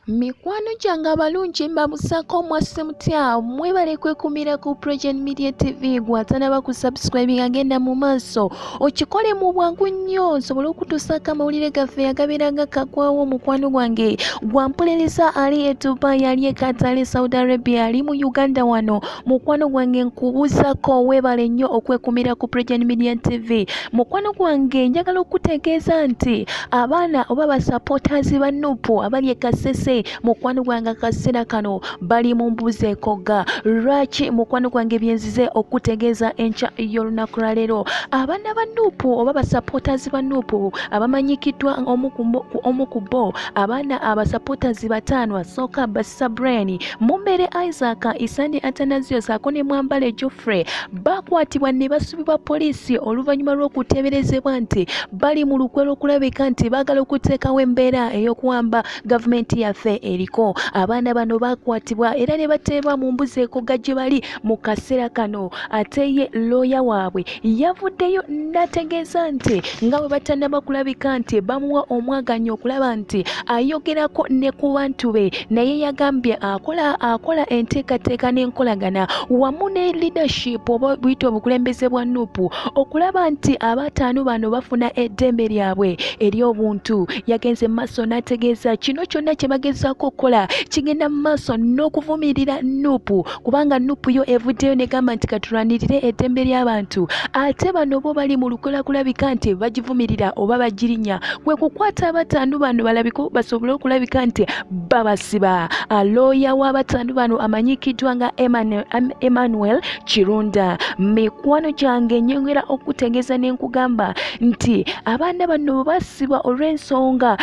Mikwano gyange abalungi mbabusaako mwase mutya mwebale kwekumira ku Project Media TV gwatanaba ku subscribe agenda mu maaso okikole mu bwangu nnyo nsobole okutuusaako amawulire gaffe agabeera gakagwawo mukwano gwange gwampuliriza ali e Dubai ali e Kati ali Saudi Arabia ali mu Uganda wano mukwano gwange nkubuzaako webale nnyo okwekumira ku Project Media TV mukwano gwange njagala okutegeeza nti abaana oba basupporters ba NUP abali e Kasese mukwano gwange akaseera kano bali mu mbuzi ekoga lwaki mukwano gwange byenzize okutegeeza enkya y'olunaku lwaleero abaana ba NUP oba basupporters ba NUP abamanyikiddwa omu ku bo abaana abasupporters bataano asooka Basisa Bryan Mumbere-NUP Isanat Atanazio Isanat ne Bwambale Geoffrey bakwatibwa ne basubibwa poliisi oluvannyuma lw'okuteeberezebwa nti bali mu lukwe lw'okulabika nti baagala okuteekawo embeera ey'okuwamba gavumenti yaffe eriko abaana bano bakwatibwa era ne bateebwa mu mbuzi ekoga gye bali mu kaseera kano ate ye looya waabwe yavuddeyo n'ategeeza nti nga bwe batannaba kulabika nti bamuwa omwaganyo okulaba nti ayogerako ne ku bantu be naye yagambye akola enteekateeka n'enkolagana wamu ne leadership oba buyita obukulembeze bwa NUP okulaba nti abataano bano bafuna eddembe lyabwe ery'obuntu yagenze mu maaso n'ategeeza kino kyonna kye bagezaako okukola kigenda mu maaso n'okuvumirira NUP kubanga NUP yo evuddeyo negamba nti katulwanirire eddembe ly'abantu ate bano bo bali mu lukola kulabika nti bagivumirira oba bagirinya kwe kukwata abataano bano balabiko basobole okulabika nti babasiba alooya w'abataano bano amanyikiddwa nga Emmanuel Kirunda mikwano gyange nyongera okutegeeza n'enkugamba nti abaana bano basibwa olw'ensonga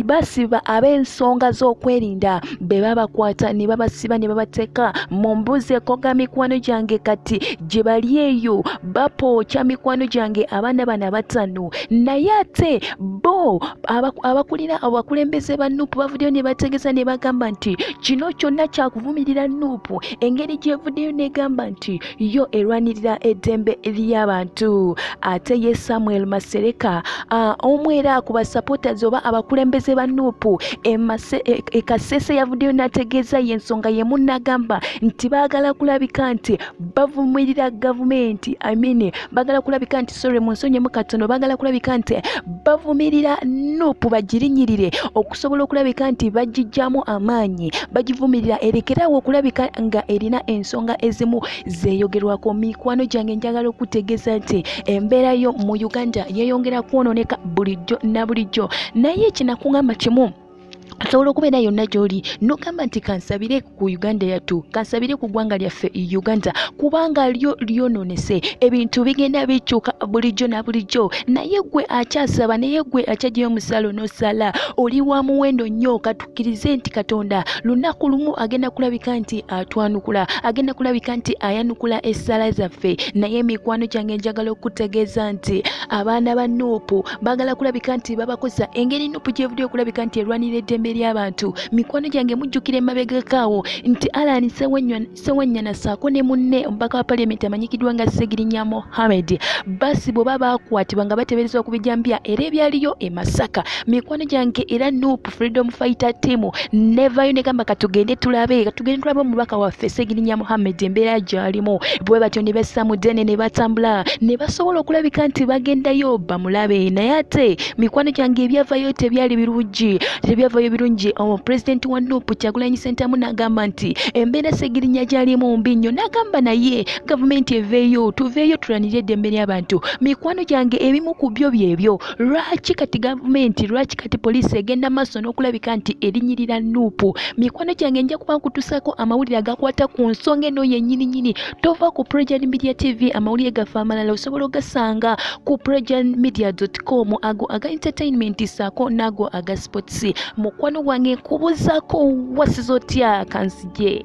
basiba ab'ensonga z'okwerinda be babakwata ne babasiba ne babateeka mu mbuzi ekoga mikwano gyange kati gye bali eyo bapookya mikwano gyange abaana bano bataano naye ate bo abakulira abakulembeze ba NUP bavuddeyo ne bategeeza ne bagamba nti kino kyonna kyakuvumirira NUP engeri gyevuddeyo negamba nti yo erwanirira eddembe ly'abantu ate ye Samuel Masereka omwera ku basupporters oba abakulembeze ba NUP Kasese yavuddeyo n'ategeeza y'ensonga yemu n'agamba nti baagala kulabika nti bavumirira gavumenti baagala kulabika nti munsonyemu katono baagala kulabika nti bavumirira NUP bagirinyirire okusobola okulabika nti bagijjamu amaanyi bagivumirira erekerawo okulabika nga erina ensonga ezimu zeeyogerwako mikwano gyange njagala okutegeeza nti embeera yo mu Uganda yeeyongera kwonooneka bulijjo na bulijjo naye kinakungamba kimu osobola okubeera yonna gy'oli n'ogamba nti kansabire ku Uganda yattu kansabire ku ggwanga lyaffe Uganda kubanga lyo lyonoonese ebintu bigenda bikyuka bulijjo na bulijjo naye gwe akyasaba naye gwe akyagyeyo omusalo n'osala oli wa muwendo nnyo katukkirize nti Katonda lunaku lumu agenda kulabika nti atwanukula agenda kulabika nti ayanukula essala zaffe naye mikwano gyange njagala okutegeeza nti abaana ba NUP baagala kulabika nti babakosa engeri NUP gyevuddeyo okulabika nti erwanira eddembe ly'abantu mikwano gyange mujjukire emabegakaawo nti Alani Ssewennyana saako ne munne omubaka wa Parliament amanyikiddwa nga Segirinya Mohammed basibwe bakwatibwa nga bateeberezebwa okubijambya era ebyaliyo e Masaka mikwano gyange era NUP Freedom Fighter Team nevayo negamba katugende tulabe omubaka waffe Segirinya Mohammed embeera gy'alimu bwe batyo ne bessa mu ddene ne batambula ne basobola okulabika nti bagendayo bamulabe naye ate mikwano gyange ebyavayo tebyali birungi President wa NUP Kyagulanyi Ssentamu n'agamba nti embeera Segirinya gy'alimu mbi nnyo n'agamba naye gavumenti eveeyo tuveeyo tulwanire eddembe ly'abantu mikwano gyange ebimu ku byo byebyo lwaki kati gavumenti lwaki kati poliisi egenda maaso n'okulabika nti erinnyirira NUP mikwano gyange nja kuba nkutuusako amawulire agakwata ku nsonga eno yennyini tova ku Project Media TV amawulire gaffe amalala osobola ogasanga ku projectmedia.com ago aga entertainment saako n'ago aga sports mukwano gwange nkubuzaako wasizo otya kansije